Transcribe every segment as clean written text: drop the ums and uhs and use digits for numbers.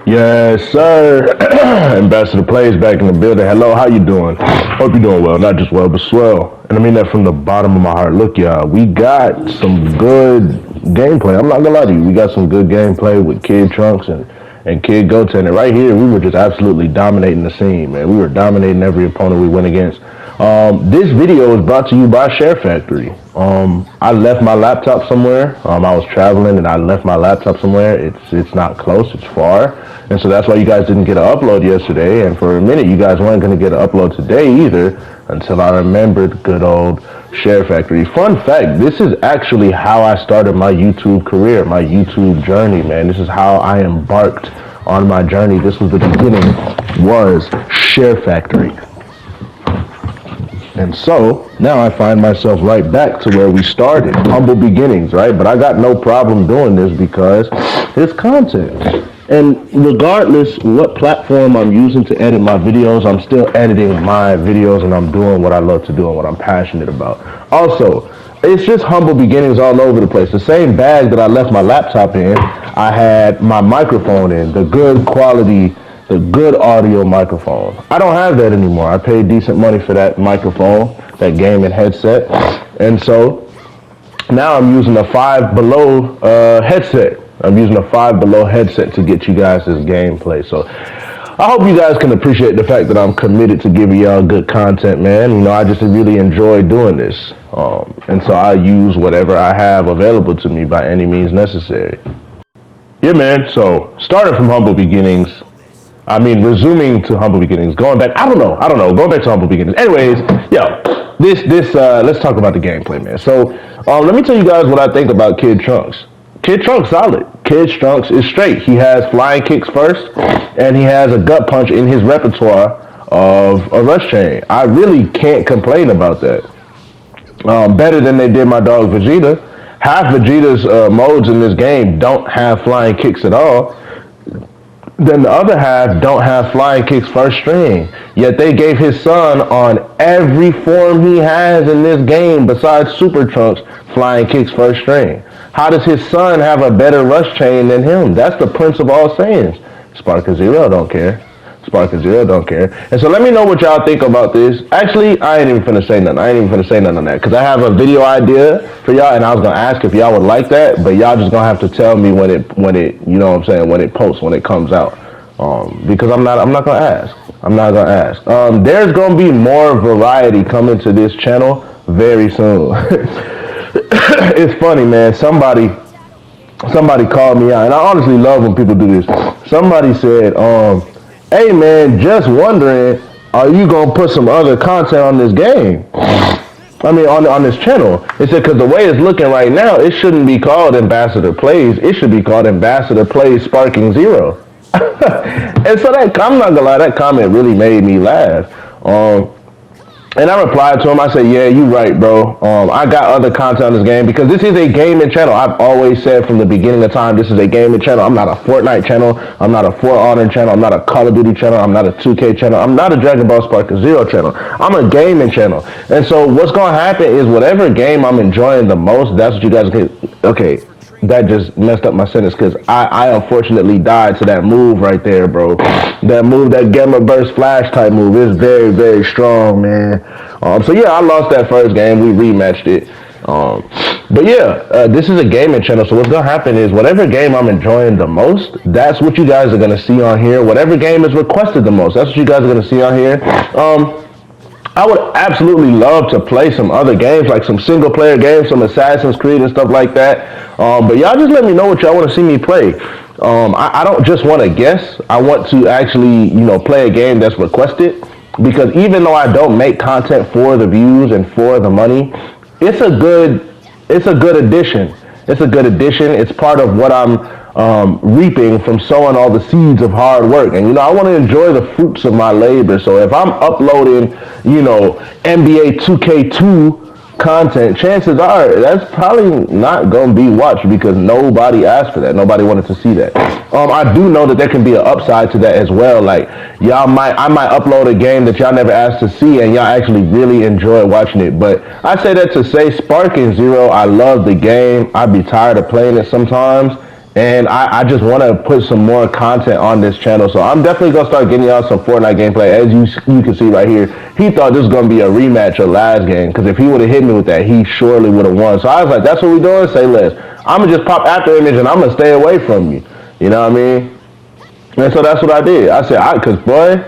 Yes, sir. Ambassador Plays back in the building. Hello, how you doing? Hope you're doing well. Not just well, but swell. And I mean that from the bottom of my heart. Look, y'all, we got some good gameplay. I'm not gonna lie to you. We got some good gameplay with Kid Trunks and Kid Goten. And right here, we were just absolutely dominating the scene, man. We were dominating every opponent we went against. This video is brought to you by Share Factory. I left my laptop somewhere. I was traveling and I left my laptop somewhere. It's not close, it's far. And so that's why you guys didn't get an upload yesterday. And for a minute, you guys weren't going to get an upload today either until I remembered good old Share Factory. Fun fact, this is actually how I started my YouTube career, my YouTube journey, man. This is how I embarked on my journey. This was the beginning, was Share Factory. And so now I find myself right back to where we started, humble beginnings, right? But I got no problem doing this because it's content. And regardless what platform I'm using to edit my videos, I'm still editing my videos and I'm doing what I love to do and what I'm passionate about. Also, it's just humble beginnings all over the place. The same bag that I left my laptop in, I had my microphone in, the good quality, the good audio microphone. I don't have that anymore. I paid decent money for that microphone, that gaming headset. And so now I'm using a 5 Below headset. I'm using a 5 Below headset to get you guys this gameplay. So I hope you guys can appreciate the fact that I'm committed to giving y'all good content, man. You know, I just really enjoy doing this. And so I use whatever I have available to me by any means necessary. Yeah, man. So starting from humble beginnings, resuming to humble beginnings, going back, I don't know, going back to humble beginnings. Anyways, let's talk about the gameplay, man. So, let me tell you guys what I think about Kid Trunks. Kid Trunks solid. Kid Trunks is straight. He has flying kicks first, and he has a gut punch in his repertoire of a rush chain. I really can't complain about that. Better than they did my dog Vegeta. Half Vegeta's modes in this game don't have flying kicks at all. Then the other half don't have flying kicks first string. Yet they gave his son on every form he has in this game besides Super Trunks flying kicks first string. How does his son have a better rush chain than him? That's the prince of all Saiyans. SparkVerse don't care. SparkVerse don't care. And so let me know what y'all think about this. Actually, I ain't even finna say nothing. On that because I have a video idea for y'all, and I was gonna ask if y'all would like that, but y'all just gonna have to tell me when it, you know what I'm saying, when it posts, when it comes out. Because I'm not gonna ask. I'm not gonna ask. There's gonna be more variety coming to this channel very soon. It's funny, man. Somebody called me out, and I honestly love when people do this. Somebody said, hey man, just wondering, are you gonna put some other content on this game? On this channel. They said, because the way it's looking right now, it shouldn't be called Ambassador Plays. It should be called Ambassador Plays Sparking Zero. And so I'm not gonna lie, that comment really made me laugh. And I replied to him, I said, yeah, you right, bro. I got other content on this game because this is a gaming channel. I've always said from the beginning of time, this is a gaming channel. I'm not a Fortnite channel. I'm not a For Honor channel. I'm not a Call of Duty channel. I'm not a 2K channel. I'm not a Dragon Ball Sparking Zero channel. I'm a gaming channel. And so what's going to happen is whatever game I'm enjoying the most, that's what you guys get. Okay. That just messed up my sentence because I unfortunately died to that move right there, bro. That move, that Gamma Burst Flash type move is very, very strong, man. So yeah, I lost that first game. We rematched it. But yeah, this is a gaming channel. So what's going to happen is whatever game I'm enjoying the most, that's what you guys are going to see on here. Whatever game is requested the most, that's what you guys are going to see on here. I would absolutely love to play some other games, like some single player games, some Assassin's Creed and stuff like that. But y'all just let me know what y'all want to see me play. I don't just want to guess. I want to actually, play a game that's requested. Because even though I don't make content for the views and for the money, it's a good addition. It's a good addition. It's part of what I'm reaping from sowing all the seeds of hard work. And, I want to enjoy the fruits of my labor. So if I'm uploading, NBA 2K2 content, chances are that's probably not going to be watched because nobody asked for that. Nobody wanted to see that. I do know that there can be an upside to that as well. Like I might upload a game that y'all never asked to see and y'all actually really enjoy watching it. But I say that to say Sparking Zero, I love the game. I'd be tired of playing it sometimes. and I just want to put some more content on this channel. So I'm definitely going to start getting y'all some Fortnite gameplay. As you can see right here, he thought this was going to be a rematch of last game, because if he would have hit me with that, he surely would have won. So I was like, that's what we doing? Say less. I'm going to just pop after image and I'm going to stay away from you. You know what I mean? And so that's what I did. I said, because boy,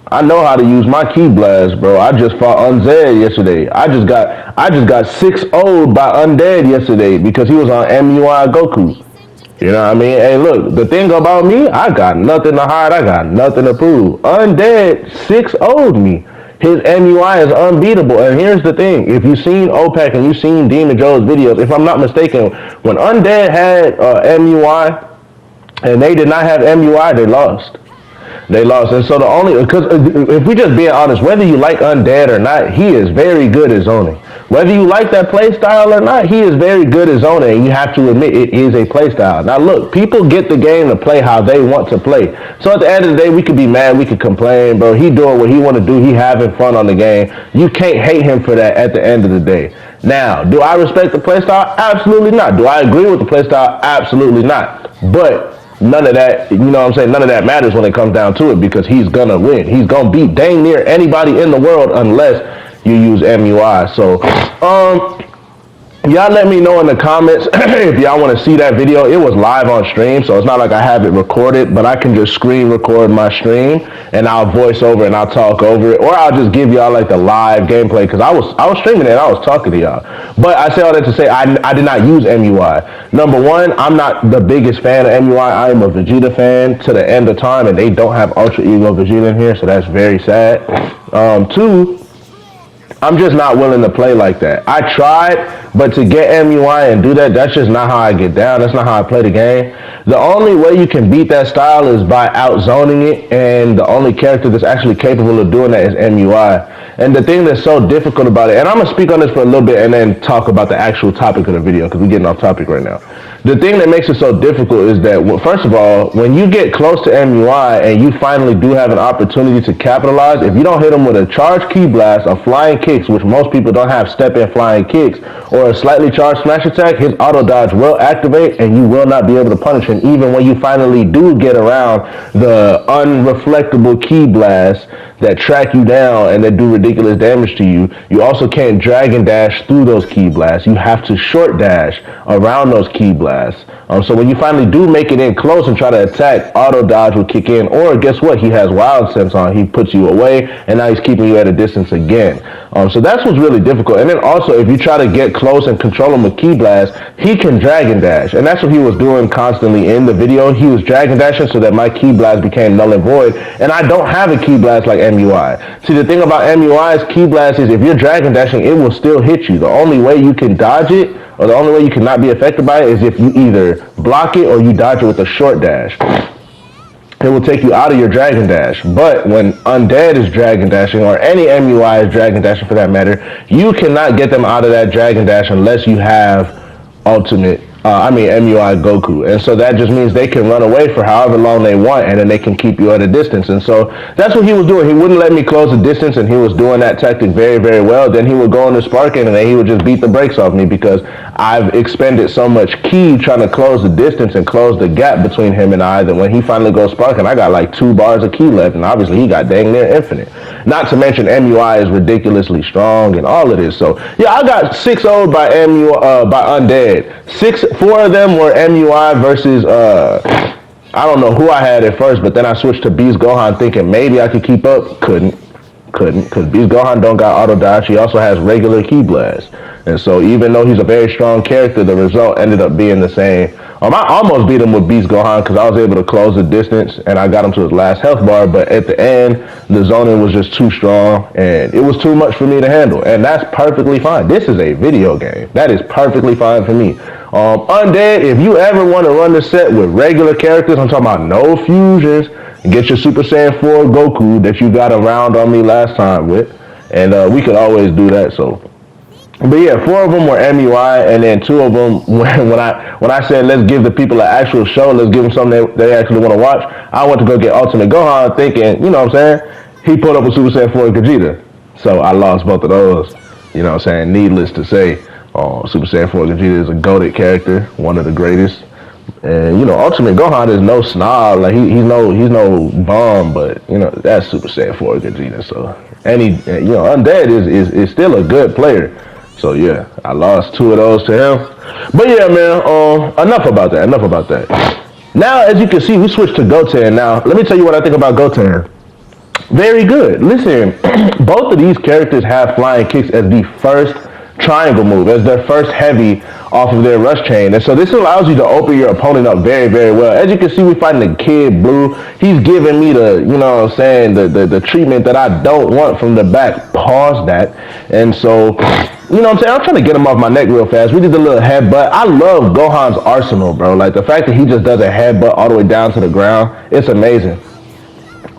I know how to use my key blast, bro. I just fought Undead yesterday. I just got 6-0'd by Undead yesterday because he was on MUI Goku. You know what I mean? Hey, look, the thing about me, I got nothing to hide. I got nothing to prove. Undead 6-0'd me. His MUI is unbeatable. And here's the thing. If you've seen OPEC and you've seen Demon Joe's videos, if I'm not mistaken, when Undead had MUI and they did not have MUI, they lost. They lost. And so the only, because if we just being honest, whether you like Undead or not, he is very good at zoning. Whether you like that play style or not, he is very good at zoning, and you have to admit it is a play style. Now look, people get the game to play how they want to play. So at the end of the day, we could be mad, we could complain, bro. He doing what he want to do. He having fun on the game. You can't hate him for that at the end of the day. Now, do I respect the play style? Absolutely not. Do I agree with the play style? Absolutely not. But none of that, you know what I'm saying? None of that matters when it comes down to it, because he's gonna win. He's gonna beat dang near anybody in the world unless you use MUI. So, y'all let me know in the comments if y'all want to see that video. It was live on stream, so it's not like I have it recorded, but I can just screen record my stream and I'll voice over and I'll talk over it, or I'll just give y'all like the live gameplay, because I was streaming it and I was talking to y'all. But I say all that to say I did not use MUI. Number one, I'm not the biggest fan of MUI. I am a Vegeta fan to the end of time, and they don't have Ultra Ego Vegeta in here, so that's very sad. Two, I'm just not willing to play like that. I tried, but to get MUI and do that, that's just not how I get down. That's not how I play the game. The only way you can beat that style is by out-zoning it, and the only character that's actually capable of doing that is MUI. And the thing that's so difficult about it, and I'm going to speak on this for a little bit and then talk about the actual topic of the video, because we're getting off topic right now. The thing that makes it so difficult is that, well, first of all, when you get close to MUI and you finally do have an opportunity to capitalize, if you don't hit him with a charged key blast, a flying kicks, which most people don't have step-in flying kicks, or a slightly charged smash attack, his auto dodge will activate and you will not be able to punish him, even when you finally do get around the unreflectable key blasts that track you down and that do ridiculous damage to you. You also can't dragon dash through those key blasts. You have to short dash around those key blasts. So when you finally do make it in close and try to attack, auto dodge will kick in, or guess what? He has wild sense on. He puts you away, and now he's keeping you at a distance again. So that's what's really difficult. And then also, if you try to get close and control him with key blast, he can dragon dash, and that's what he was doing constantly in the video. He was dragon dashing so that my key blast became null and void, and I don't have a key blast like MUI. See, the thing about MUI's key blast is if you're dragon dashing, it will still hit you. The only way you can dodge it, or the only way you cannot be affected by it, is if you either block it or you dodge it with a short dash. It will take you out of your dragon dash. But when Undead is dragon dashing, or any MUI is dragon dashing for that matter, you cannot get them out of that dragon dash unless you have ultimate MUI Goku. And so that just means they can run away for however long they want, and then they can keep you at a distance. And so that's what he was doing. He wouldn't let me close the distance, and he was doing that tactic very, very well. Then he would go into Sparking, and then he would just beat the brakes off me, because I've expended so much ki trying to close the distance and close the gap between him and I, that when he finally goes Sparking, I got like 2 bars of ki left, and obviously he got dang near infinite. Not to mention MUI is ridiculously strong and all of this. So yeah, I got 6-0'd by by Undead. 4 of them were MUI versus I don't know who I had at first, but then I switched to Beast Gohan thinking maybe I could keep up. Couldn't, because Beast Gohan don't got auto dodge. He also has regular key blast. And so even though he's a very strong character, the result ended up being the same. I almost beat him with Beast Gohan because I was able to close the distance and I got him to his last health bar, but at the end, the zoning was just too strong and it was too much for me to handle. And that's perfectly fine. This is a video game. That is perfectly fine for me. Undead, if you ever want to run the set with regular characters, I'm talking about no fusions, get your Super Saiyan 4 Goku that you got around on me last time with, and we could always do that. So, but yeah, 4 of them were MUI, and then 2 of them, when I said let's give the people an actual show, let's give them something they actually want to watch, I went to go get Ultimate Gohan thinking, you know what I'm saying, he put up a Super Saiyan 4 Vegeta. So I lost both of those, you know what I'm saying, needless to say. Super Saiyan 4 Vegeta is a goated character, one of the greatest. And you know, Ultimate Gohan is no snob, like he's no bum, but you know that's Super Saiyan 4 Vegeta. So and he, you know, Undead is still a good player. So yeah, I lost 2 of those to him. But yeah, man, enough about that. Enough about that. Now, as you can see, we switched to Goten. Now, let me tell you what I think about Goten. Very good. Listen, both of these characters have flying kicks as the first triangle move, as their first heavy off of their rush chain. And so this allows you to open your opponent up very, very well. As you can see, we're fighting the Kid Blue. He's giving me the, you know what I'm saying, the treatment that I don't want from the back. Pause that. And so, you know what I'm saying, I'm trying to get him off my neck real fast. We did the little headbutt. I love Gohan's arsenal, bro. Like, the fact that he just does a headbutt all the way down to the ground, it's amazing.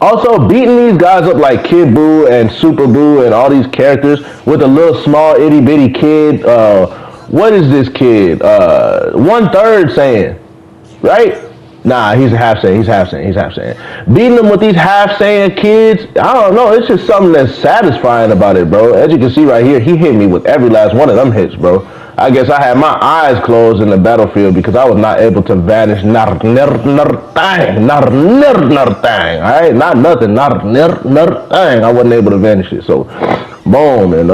Also, beating these guys up like Kid Buu and Super Buu and all these characters with a little small itty bitty kid. What is this kid? 1/3 Saiyan, right? Nah, he's a half Saiyan. He's half Saiyan. He's half Saiyan. Beating them with these half Saiyan kids, I don't know. It's just something that's satisfying about it, bro. As you can see right here, he hit me with every last one of them hits, bro. I guess I had my eyes closed in the battlefield because I was not able to vanish thing. Alright? Not nothing, thing. I wasn't able to vanish it. So boom, and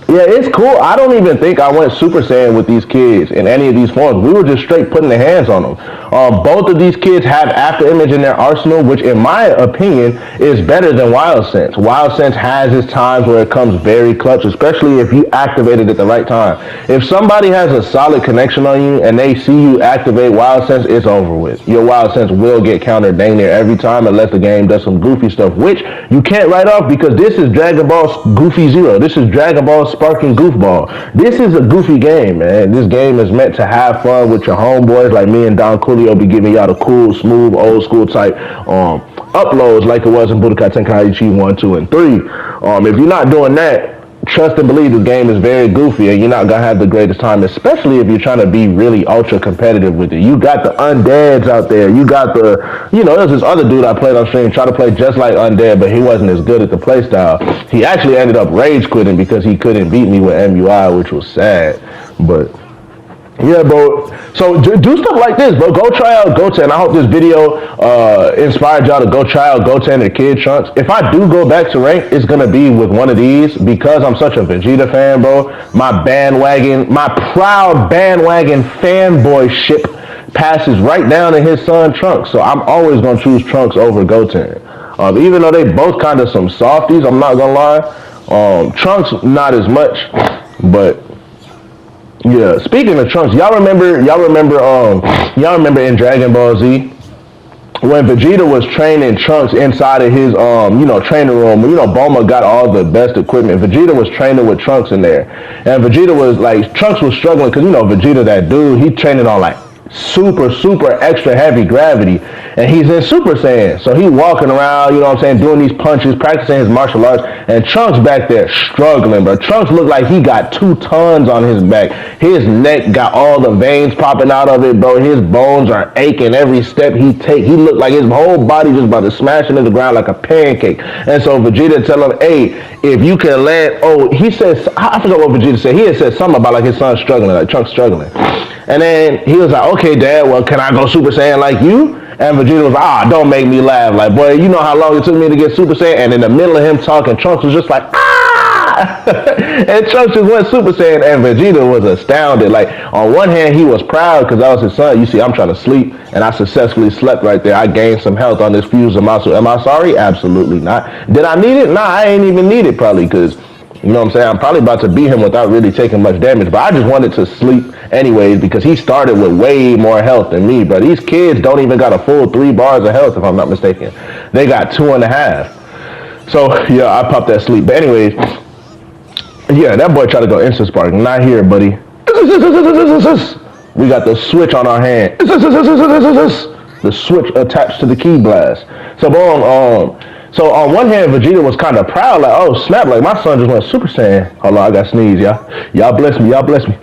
yeah, it's cool. I don't even think I went Super Saiyan with these kids in any of these forms. We were just straight putting the hands on them. Both of these kids have After Image in their arsenal, which in my opinion is better than Wild Sense. Wild Sense has its times where it comes very clutch, especially if you activate it at the right time. If somebody has a solid connection on you and they see you activate Wild Sense, it's over with. Your Wild Sense will get countered dang near every time unless the game does some goofy stuff, which you can't write off because this is Dragon Ball Goofy Zero. This is Dragon Ball Sparking Goofball. This is a goofy game, man. This game is meant to have fun with your homeboys like me and Don Coolio be giving y'all the cool, smooth, old school type uploads like it was in Budokai Tenkaichi 1, 2, and 3. If you're not doing that, trust and believe this game is very goofy and you're not going to have the greatest time, especially if you're trying to be really ultra competitive with it. You got the Undeads out there. You got the, you know, there's this other dude I played on stream, tried to play just like Undead, but he wasn't as good at the play style. He actually ended up rage quitting because he couldn't beat me with MUI, which was sad. But yeah, bro. So do stuff like this, bro. Go try out Goten. I hope this video inspired y'all to go try out Goten and Kid Trunks. If I do go back to rank, it's gonna be with one of these because I'm such a Vegeta fan, bro. My proud bandwagon fanboyship passes right down to his son Trunks. So I'm always gonna choose Trunks over Goten. Even though they both kind of some softies, I'm not gonna lie. Trunks not as much, but. Yeah, speaking of Trunks, y'all remember in Dragon Ball Z when Vegeta was training Trunks inside of his training room. You know, Bulma got all the best equipment. Vegeta was training with Trunks in there, and Vegeta was like, Trunks was struggling because you know Vegeta, that dude, he training on like super extra heavy gravity, and he's in Super Saiyan, so he walking around, you know what I'm saying, doing these punches, practicing his martial arts, and Trunks back there struggling, bro. Trunks looked like he got 2 tons on his back. His neck got all the veins popping out of it, bro. His bones are aching every step he take. He looked like his whole body just about to smash into the ground like a pancake. And so Vegeta tell him, hey, if you can land, he says, I forgot what Vegeta said. He had said something about like his son struggling, like Trunks struggling. And then he was like, okay, Dad, well, can I go Super Saiyan like you? And Vegeta was like, don't make me laugh. Like, boy, you know how long it took me to get Super Saiyan? And in the middle of him talking, Trunks was just like, and Trunks just went Super Saiyan, and Vegeta was astounded. Like, on one hand, he was proud because that was his son. You see, I'm trying to sleep, and I successfully slept right there. I gained some health on this fuse of muscle. Am I sorry? Absolutely not. Did I need it? Nah, I ain't even need it probably because, you know what I'm saying, I'm probably about to beat him without really taking much damage. But I just wanted to sleep anyways because he started with way more health than me. But these kids don't even got a full 3 bars of health, if I'm not mistaken. They got 2.5. So, yeah, I popped that sleep. But anyways, yeah, that boy tried to go instant spark. Not here, buddy. We got the switch on our hand. The switch attached to the key blast. So, boom, so on one hand, Vegeta was kind of proud, like, oh snap, like my son just went Super Saiyan. Hold on, I got sneeze, y'all. Y'all bless me, y'all bless me.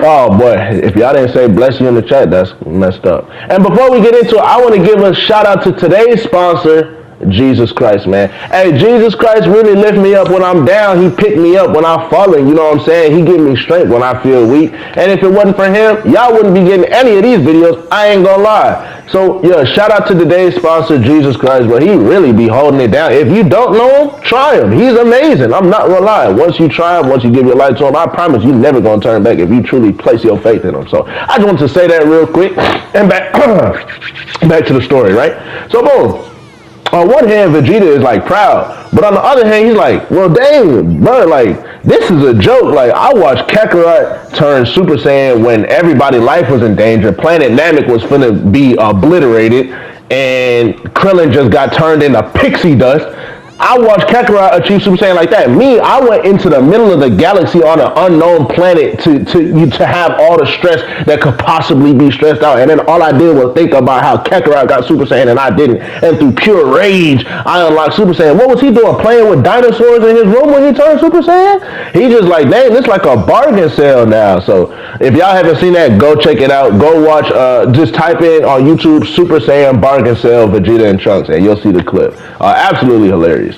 Oh boy, if y'all didn't say bless you in the chat, that's messed up. And before we get into it, I want to give a shout out to today's sponsor, Jesus Christ, man. Hey, Jesus Christ really lift me up when I'm down. He picked me up when I'm falling. You know what I'm saying? He give me strength when I feel weak. And if it wasn't for him, y'all wouldn't be getting any of these videos. I ain't gonna lie. So, yeah, shout out to today's sponsor, Jesus Christ, but he really be holding it down. If you don't know him, try him. He's amazing. I'm not gonna lie. Once you try him, once you give your life to him, I promise you never gonna turn back if you truly place your faith in him. So, I just wanted to say that real quick. And back to the story, right? So, boom. On one hand, Vegeta is like proud, but on the other hand, he's like, well, dang, bro, like, this is a joke. Like, I watched Kakarot turn Super Saiyan when everybody's life was in danger. Planet Namek was finna be obliterated, and Krillin just got turned into pixie dust. I watched Kakarot achieve Super Saiyan like that. Me, I went into the middle of the galaxy on an unknown planet to have all the stress that could possibly be stressed out. And then all I did was think about how Kakarot got Super Saiyan and I didn't. And through pure rage, I unlocked Super Saiyan. What was he doing? Playing with dinosaurs in his room when he turned Super Saiyan? He just like, dang, this like a bargain sale now. So if y'all haven't seen that, go check it out. Go watch, just type in on YouTube, Super Saiyan bargain sale, Vegeta and Trunks, and you'll see the clip. Absolutely hilarious.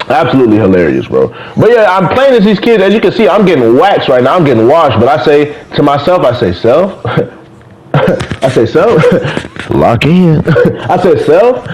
Absolutely hilarious, bro. But yeah, I'm playing as these kids. As you can see, I'm getting waxed right now. I'm getting washed. But I say to myself, I say, self. I say, self. Lock in. I said, self.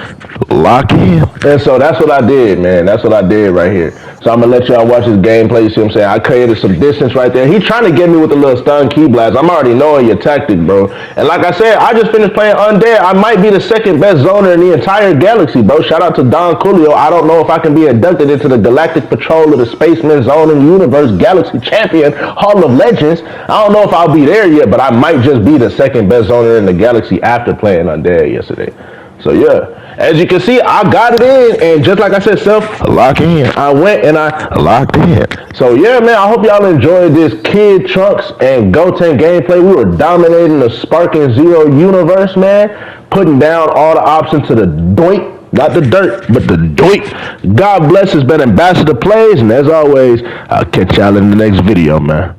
Lock in. And so that's what I did, man. That's what I did right here. So I'm going to let y'all watch his gameplay. You see what I'm saying? I created some distance right there. He trying to get me with a little stun key blast. I'm already knowing your tactic, bro. And like I said, I just finished playing Undead. I might be the second best zoner in the entire galaxy, bro. Shout out to Don Coolio. I don't know if I can be inducted into the Galactic Patrol of the Spaceman Zone and Universe Galaxy Champion Hall of Legends. I don't know if I'll be there yet, but I might just be the second best zoner in the galaxy after playing Undead yesterday. So yeah. As you can see, I got it in, and just like I said, self, lock in. I went and I locked in. So yeah, man, I hope y'all enjoyed this Kid Trunks and Goten gameplay. We were dominating the Sparking Zero universe, man. Putting down all the options to the doink. Not the dirt, but the doink. God bless. It's been Ambassador Plays, and as always, I'll catch y'all in the next video, man.